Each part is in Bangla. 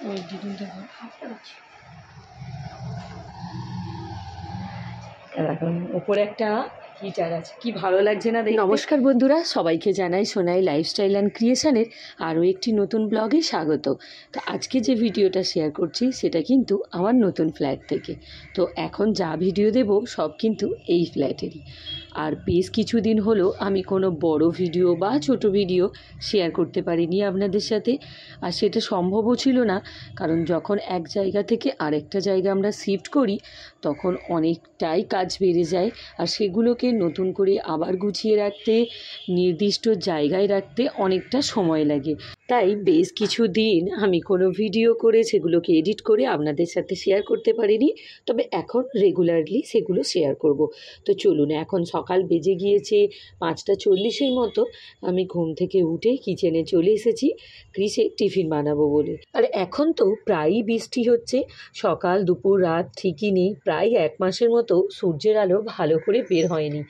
ওই দিদিন দেখো এখন ওপরে একটা হিটার আছে, কি ভালো লাগছে না দেখতে। নমস্কার বন্ধুরা, সবাইকে জানাই সোনাই লাইফস্টাইল অ্যান্ড ক্রিয়েশনের আরও একটি নতুন ব্লগে স্বাগত। তো আজকে যে ভিডিওটা শেয়ার করছি সেটা কিন্তু আমার নতুন ফ্ল্যাট থেকে। তো এখন যা ভিডিও দেব সব কিন্তু এই ফ্ল্যাটেরই। আর বেশ কিছুদিন হলো আমি কোনো বড় ভিডিও বা ছোট ভিডিও শেয়ার করতে পারিনি আপনাদের সাথে। আর সেটা সম্ভবও ছিল না, কারণ যখন এক জায়গা থেকে আরেকটা জায়গা আমরা শিফট করি তখন অনেকটাই কাজ বেড়ে যায়। আর সেগুলোকে নতুন করে আবার গুছিয়ে রাখতে, নির্দিষ্ট জায়গায় রাখতে অনেকটা সময় লাগে। তাই বেশ কিছু দিন আমি কোনো ভিডিও করে সেগুলোকে এডিট করে আপনাদের সাথে শেয়ার করতে পারিনি। তবে এখন রেগুলারলি সেগুলো শেয়ার করব। তো চলুন, এখন সকাল বেজে গিয়েছে 5:40 মতো। আমি ঘুম থেকে উঠে কিচেনে চলে এসেছি ক্রিসে টিফিন বানাবো বলে। আর এখন তো প্রায়ই বৃষ্টি হচ্ছে, সকাল দুপুর রাত ঠিকই নেই। প্রায় 1 মাসের মতো সূর্যের আলো ভালো করে বের হয়নি।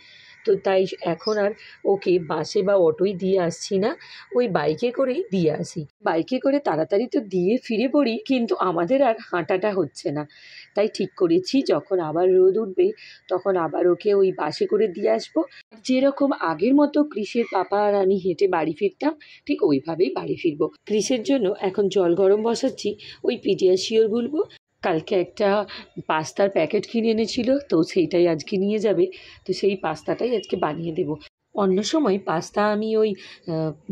তো তাই এখন আর ওকে বাসে বা অটোয় দিয়ে আসছি না, ওই বাইকে করেই দিয়ে আসি। বাইকে করে তাড়াতাড়ি তো দিয়ে ফিরে পড়ি, কিন্তু আমাদের আর হাঁটাটা হচ্ছে না। তাই ঠিক করেছি যখন আবার রোদ উঠবে তখন আবার ওকে ওই বাসে করে দিয়ে আসবো। যেরকম আগের মতো ক্রিসের পাপা আর আমি হেঁটে বাড়ি ফিরতাম, ঠিক ওইভাবেই বাড়ি ফিরবো। ক্রিসের জন্য এখন জল গরম বসাচ্ছি, ওই পিডিয়াশিওর গুলবো। কালকে একটা পাস্তার প্যাকেট কিনে এনেছিল, তো সেইটাই আজকে নিয়ে যাবে। তো সেই পাস্তাটাই আজকে বানিয়ে দেবো। অন্য সময় পাস্তা আমি ওই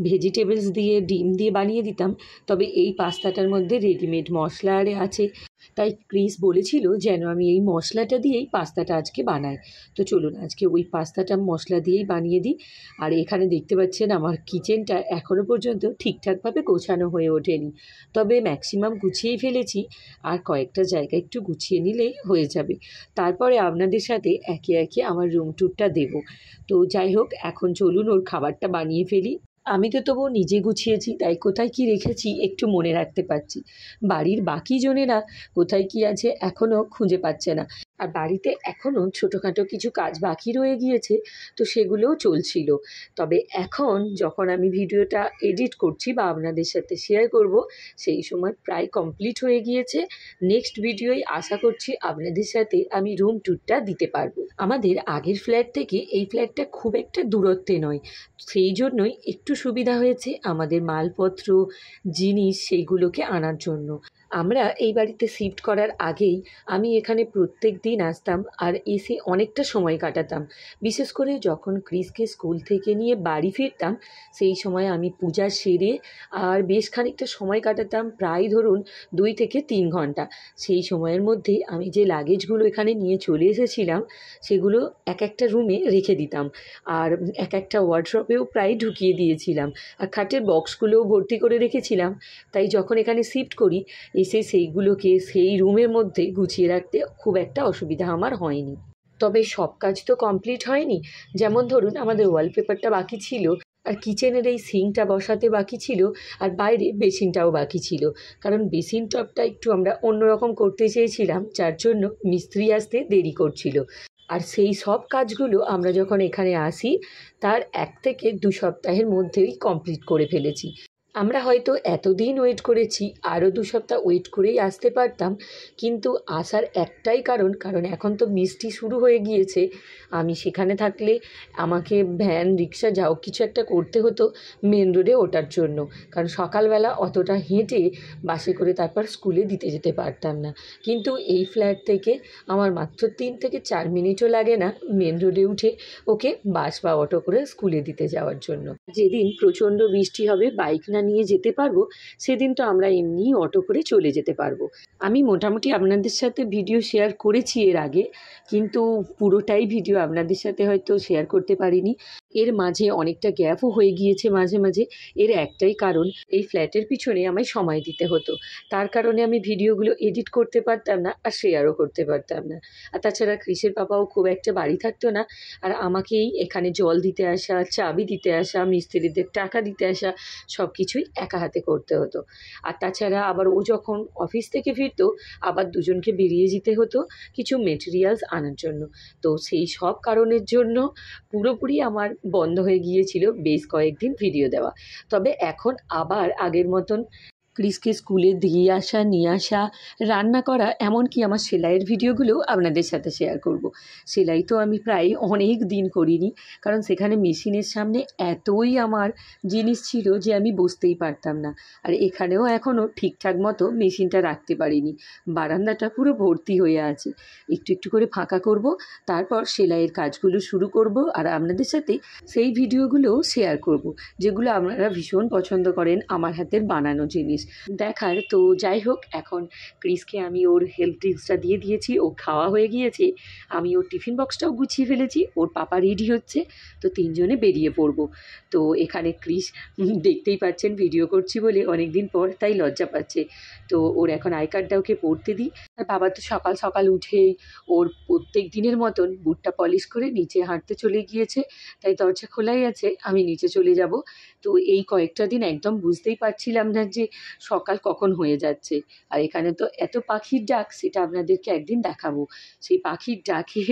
ভেজিটেবলস দিয়ে ডিম দিয়ে বানিয়ে দিতাম, তবে এই পাস্তাটার মধ্যে রেডিমেড মশলা আরে আছে। তাই ক্রিস বলেছিল যেন আমি এই মশলাটা দিয়েই পাস্তাটা আজকে বানাই। তো চলুন আজকে ওই পাস্তাটা মশলা দিয়েই বানিয়ে দিই। আর এখানে দেখতে পাচ্ছেন আমার কিচেনটা এখনও পর্যন্ত ঠিকঠাকভাবে গোছানো হয়ে ওঠেনি, তবে ম্যাক্সিমাম গুছিয়েই ফেলেছি। আর কয়েকটা জায়গা একটু গুছিয়ে নিলেই হয়ে যাবে। তারপরে আপনাদের সাথে একে একে আমার রুম ট্যুরটা দেব। তো যাই হোক, এখন চলুন ওর খাবারটা বানিয়ে ফেলি। আমি তো তবু নিজে গুছিয়েছি, তাই কোথায় কি রেখেছি একটু মনে রাখতে পারছি। বাড়ির বাকি জনেরা কোথায় কি আছে এখনও খুঁজে পাচ্ছে না। আর বাড়িতে এখনও ছোটোখাটো কিছু কাজ বাকি রয়ে গিয়েছে, তো সেগুলোও চলছিল। তবে এখন যখন আমি ভিডিওটা এডিট করছি বা আপনাদের সাথে শেয়ার করব, সেই সময় প্রায় কমপ্লিট হয়ে গিয়েছে। নেক্সট ভিডিওয় আশা করছি আপনাদের সাথে আমি রুম ট্যুরটা দিতে পারবো। আমাদের আগের ফ্ল্যাট থেকে এই ফ্ল্যাটটা খুব একটা দূরত্বে নয়, সেই জন্যই একটু সুবিধা হয়েছে আমাদের মালপত্র জিনিস সেইগুলোকে আনার জন্য। আমরা এই বাড়িতে শিফট করার আগেই আমি এখানে প্রত্যেক দিন আসতাম আর এসে অনেকটা সময় কাটাতাম। বিশেষ করে যখন ক্রিসকে স্কুল থেকে নিয়ে বাড়ি ফিরতাম, সেই সময় আমি পূজা সেরে আর বেশ খানিকটা সময় কাটাতাম, প্রায় ধরুন 2 থেকে 3 ঘন্টা। সেই সময়ের মধ্যে আমি যে লাগেজগুলো এখানে নিয়ে চলে এসেছিলাম সেগুলো এক একটা রুমে রেখে দিতাম, আর এক একটা ওয়ার্ড্রপেও প্রায় ঢুকিয়ে দিয়েছিলাম, আর খাটের বক্সগুলোও ভর্তি করে রেখেছিলাম। তাই যখন এখানে শিফট করি এসে সেইগুলোকে সেই রুমের মধ্যে গুছিয়ে রাখতে খুব একটা অসুবিধা আমার হয়নি। তবে সব কাজ তো কমপ্লিট হয়নি। যেমন ধরুন আমাদের ওয়ালপেপারটা বাকি ছিল, আর কিচেনের এই সিঙ্কটা বসাতে বাকি ছিল, আর বাইরে বেসিনটাও বাকি ছিল। কারণ বেসিন টপটা একটু আমরা অন্যরকম করতে চেয়েছিলাম, যার জন্য মিস্ত্রি আসতে দেরি করছিল। আর সেই সব কাজগুলো আমরা যখন এখানে আসি তার 1 থেকে 2 সপ্তাহের মধ্যেই কমপ্লিট করে ফেলেছি। আমরা হয়তো এতদিন ওয়েট করেছি, আরও 2 সপ্তাহ ওয়েট করেই আসতে পারতাম, কিন্তু আসার একটাই কারণ এখন তো বৃষ্টি শুরু হয়ে গিয়েছে। আমি সেখানে থাকলে আমাকে ভ্যান রিক্সা যাও কিছু একটা করতে হতো মেন রোডে ওঠার জন্য, কারণ সকালবেলা অতটা হেঁটে বাসে করে তারপর স্কুলে দিতে যেতে পারতাম না। কিন্তু এই ফ্ল্যাট থেকে আমার মাত্র 3 থেকে 4 মিনিটও লাগে না মেন রোডে উঠে ওকে বাস বা অটো করে স্কুলে দিতে যাওয়ার জন্য। যেদিন প্রচণ্ড বৃষ্টি হবে বাইক না নিয়ে যেতে পারবো, সেদিন তো আমরা এমনিই অটো করে চলে যেতে পারবো। আমি মোটামুটি আপনাদের সাথে ভিডিও শেয়ার করেছি এর আগে, কিন্তু পুরোটাই ভিডিও আপনাদের সাথে হয়তো শেয়ার করতে পারিনি। এর মাঝে অনেকটা গ্যাপও হয়ে গিয়েছে মাঝে মাঝে। এর একটাই কারণ, এই ফ্ল্যাটের পিছনে আমায় সময় দিতে হতো, তার কারণে আমি ভিডিওগুলো এডিট করতে পারতাম না আর শেয়ারও করতে পারতাম না। আর তাছাড়া ক্রিসের বাবাও খুব একটা বাড়ি থাকতো না, আর আমাকেই এখানে জল দিতে আসা, চাবি দিতে আসা, মিস্ত্রিদের টাকা দিতে আসা সব কিছুই একা হাতে করতে হতো। আর তাছাড়া আবার ও যখন অফিস থেকে ফিরতো আবার দুজনকে বেরিয়ে যেতে হতো কিছু মেটেরিয়ালস আনার জন্য। তো সেই সব কারণের জন্য পুরোপুরি আমার বন্ধ হয়ে গিয়েছিল বেশ কয়েকদিন ভিডিও দেওয়া। তবে এখন আবার আগের মতন ক্রিসকে স্কুলে দিয়ে আসা, নিয়ে আসা, রান্না করা, এমনকি আমার সেলাইয়ের ভিডিওগুলোও আপনাদের সাথে শেয়ার করব। সেলাই তো আমি প্রায় অনেক দিন করিনি, কারণ সেখানে মেশিনের সামনে এতই আমার জিনিস ছিল যে আমি বসতেই পারতাম না। আর এখানেও এখনও ঠিকঠাক মতো মেশিনটা রাখতে পারিনি, বারান্দাটা পুরো ভর্তি হয়ে আছে। একটু একটু করে ফাঁকা করব, তারপর সেলাইয়ের কাজগুলো শুরু করব আর আপনাদের সাথে সেই ভিডিওগুলোও শেয়ার করব, যেগুলো আপনারা ভীষণ পছন্দ করেন আমার হাতের বানানো জিনিস দেখার। তো যাই হোক, এখন ক্রিসকে আমি ওর হেলথ ড্রিঙ্কসটা দিয়ে দিয়েছি, ও খাওয়া হয়ে গিয়েছে। আমি ওর টিফিন বক্সটাও গুছিয়ে ফেলেছি, ওর পাপা রেডি হচ্ছে, তো তিনজনে বেরিয়ে পড়ব। তো এখানে ক্রিস দেখতেই পাচ্ছেন ভিডিও করছি বলে অনেক দিন পর তাই লজ্জা পাচ্ছে। তো ওর এখন আই কার্ডটা ওকে পড়তে দিই। আর বাবা তো সকাল সকাল উঠেই ওর প্রত্যেক দিনের মতন বুটটা পলিশ করে নিচে হাঁটতে চলে গিয়েছে, তাই দরজা খোলাই আছে, আমি নিচে চলে যাব। তো এই কয়েকটা দিন একদম বুঝতেই পারছিলাম না যে সকাল কখন হয়ে যাচ্ছে। আর এখানে তো এত পাখির ডাক, সেটা আপনাদেরকে একদিন দেখাবো। সেই পাখির ডাকে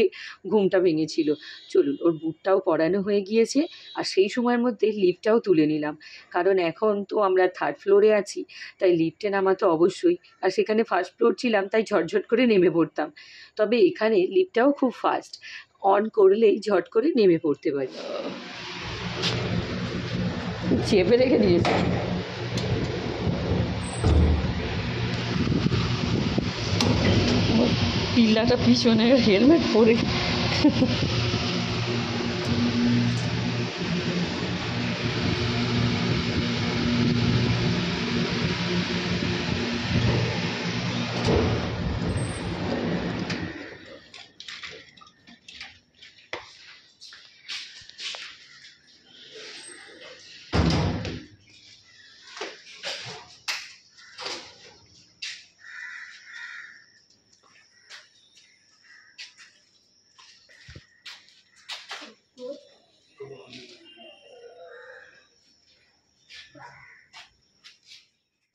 ঘুমটা ভেঙেছিল। চলুন, ওর বুটটাও পরানো হয়ে গিয়েছে, আর সেই সময়ের মধ্যে লিফটটাও তুলে নিলাম, কারণ এখন তো আমরা 3rd ফ্লোরে আছি, তাই লিফটে নামা তো অবশ্যই। আর সেখানে 1st ফ্লোর ছিলাম, তাই ঝটঝট করে নেমে পড়তাম। তবে এখানে লিফটটাও খুব ফাস্ট, অন করলেই ঝট করে নেমে পড়তে পারি। চেপে রেখে দিয়েছি। পিল্লাটা পিছনে হেলমেট পরে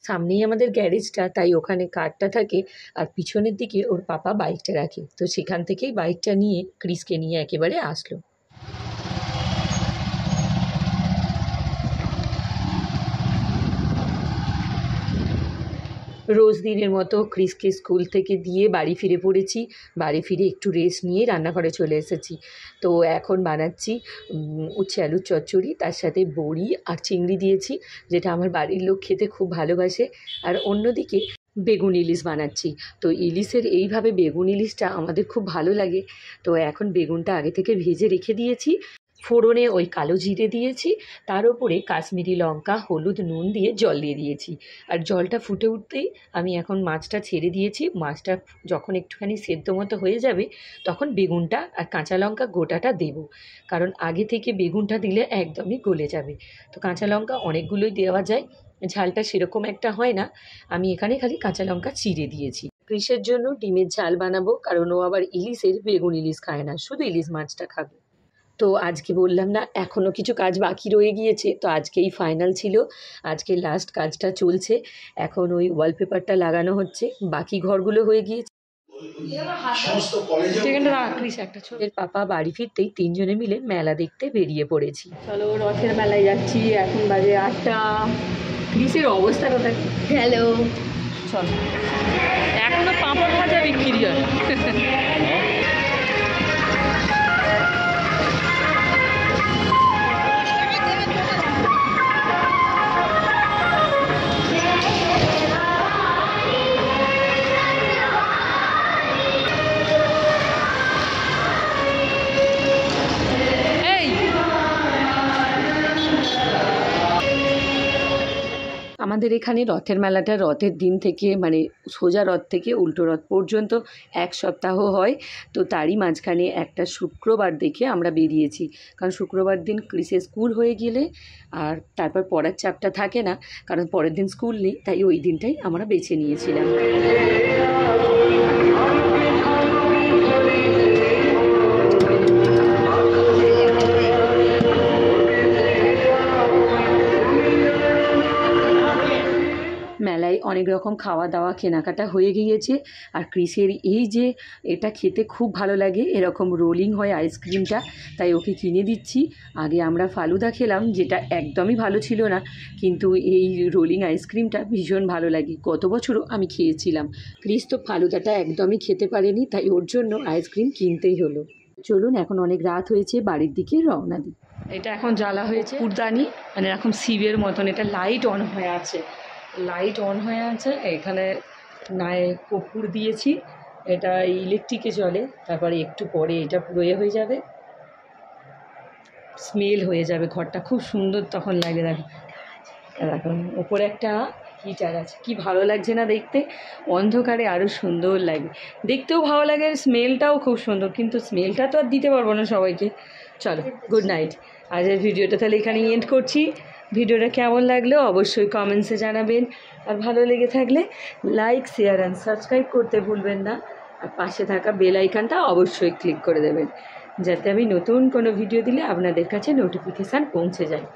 সামনেই আমাদের গ্যারেজটা, তাই ওখানে কারটা থাকে, আর পিছনের দিকে ওর পাপা বাইকটা রাখে। তো সেখান থেকেই বাইকটা নিয়ে ক্রিসকে নিয়ে একেবারে আসলো। রোজ দিনের মতো ক্রিসকে স্কুল থেকে দিয়ে বাড়ি ফিরে পড়েছি। বাড়ি ফিরে একটু রেস্ট নিয়ে রান্নাঘরে চলে এসেছি। তো এখন বানাচ্ছি উচ্ছে আলুর চচ্চড়ি, তার সাথে বড়ি আর চিংড়ি দিয়েছি, যেটা আমার বাড়ির লোক খেতে খুব ভালোবাসে। আর অন্যদিকে বেগুন ইলিশ বানাচ্ছি। তো ইলিশের এইভাবে বেগুন ইলিশটা আমাদের খুব ভালো লাগে। তো এখন বেগুনটা আগে থেকে ভেজে রেখে দিয়েছি, ফোড়নে ওই কালো জিরে দিয়েছি, তার উপরে কাশ্মীরি লঙ্কা, হলুদ, নুন দিয়ে জল দিয়ে দিয়েছি। আর জলটা ফুটে উঠতেই আমি এখন মাছটা ছেড়ে দিয়েছি। মাছটা যখন একটুখানি সেদ্ধ মতো হয়ে যাবে, তখন বেগুনটা আর কাঁচা লঙ্কা গোটাটা দেব, কারণ আগে থেকে বেগুনটা দিলে একদমই গলে যাবে। তো কাঁচা লঙ্কা অনেকগুলোই দেওয়া যায়, ঝালটা সেরকম একটা হয় না। আমি এখানে খালি কাঁচা লঙ্কা চিড়ে দিয়েছি। ক্রিসের জন্য ডিমের ঝাল বানাবো, কারণ ও আবার ইলিশের বেগুন ইলিশ খায় না, শুধু ইলিশ মাছটা খাবে। তো আজকে বললাম না এখনও কিছু কাজ বাকি রয়ে গিয়েছে, তো আজকেই ফাইনাল ছিল, আজকে লাস্ট কাজটা চলছে। এখন ওই ওয়ালপেপারটা লাগানো হচ্ছে, বাকি ঘরগুলো হয়ে গিয়েছে। এর পাপা বাড়ি ফিরতেই তিনজনে মিলে মেলা দেখতে বেরিয়ে পড়েছি। চলো, রথের মেলায় যাচ্ছি, এখন বাজে 8টা। ক্রিসের অবস্থা কোথায়? হ্যালো, চলো। এখনো পাঁপড় ভাজা বিক্রি হয়। আমাদের এখানে রথের মেলাটা রথের দিন থেকে, মানে সোজা রথ থেকে উল্টো রথ পর্যন্ত 1 সপ্তাহ হয়। তো তারই মাঝখানে একটা শুক্রবার দেখে আমরা বেরিয়েছি, কারণ শুক্রবার দিন ক্রিসের স্কুল হয়ে গেলে আর তারপর পড়ার চাপটা থাকে না, কারণ পরের দিন স্কুল নেই, তাই ওই দিনটাই আমরা বেছে নিয়েছিলাম। মেলায় অনেক রকম খাওয়া দাওয়া কেনাকাটা হয়ে গিয়েছে। আর ক্রিসের এই যে এটা খেতে খুব ভালো লাগে, এরকম রোলিং হয় আইসক্রিমটা, তাই ওকে কিনে দিচ্ছি। আগে আমরা ফালুদা খেলাম, যেটা একদমই ভালো ছিল না, কিন্তু এই রোলিং আইসক্রিমটা ভীষণ ভালো লাগে। গত বছরও আমি খেয়েছিলাম। ক্রিস তো ফালুদাটা একদমই খেতে পারেনি, তাই ওর জন্য আইসক্রিম কিনতেই হলো। চলুন, এখন অনেক রাত হয়েছে, বাড়ির দিকে রওনা দিই। এটা এখন জ্বালা হয়েছে ফুরদানি, মানে এরকম শিবের মতন। এটা লাইট অন হয়ে আছে, এখানে নাই কর্পূর দিয়েছি, এটা ইলেকট্রিকে চলে। তারপরে একটু পরে এটা পুরো হয়ে যাবে, স্মেল হয়ে যাবে, ঘরটা খুব সুন্দর তখন লাগে। দেখুন ওপরে একটা হিটার আছে, কি ভালো লাগছে না দেখতে, অন্ধকারে আরও সুন্দর লাগে, দেখতেও ভালো লাগে, স্মেলটাও খুব সুন্দর, কিন্তু স্মেলটা তো আর দিতে পারবো না সবাইকে। চলো, গুড নাইট। আজকের ভিডিওটা তাহলে এখানেই এন্ড করছি। ভিডিওটা কেমন লাগলো অবশ্যই কমেন্টসে জানাবেন, আর ভালো লেগে থাকলে লাইক, শেয়ার অ্যান্ড সাবস্ক্রাইব করতে ভুলবেন না, আর পাশে থাকা বেল আইকনটা অবশ্যই ক্লিক করে দেবেন, যাতে আমি নতুন কোনো ভিডিও দিলে আপনাদের কাছে নোটিফিকেশান পৌঁছে যায়।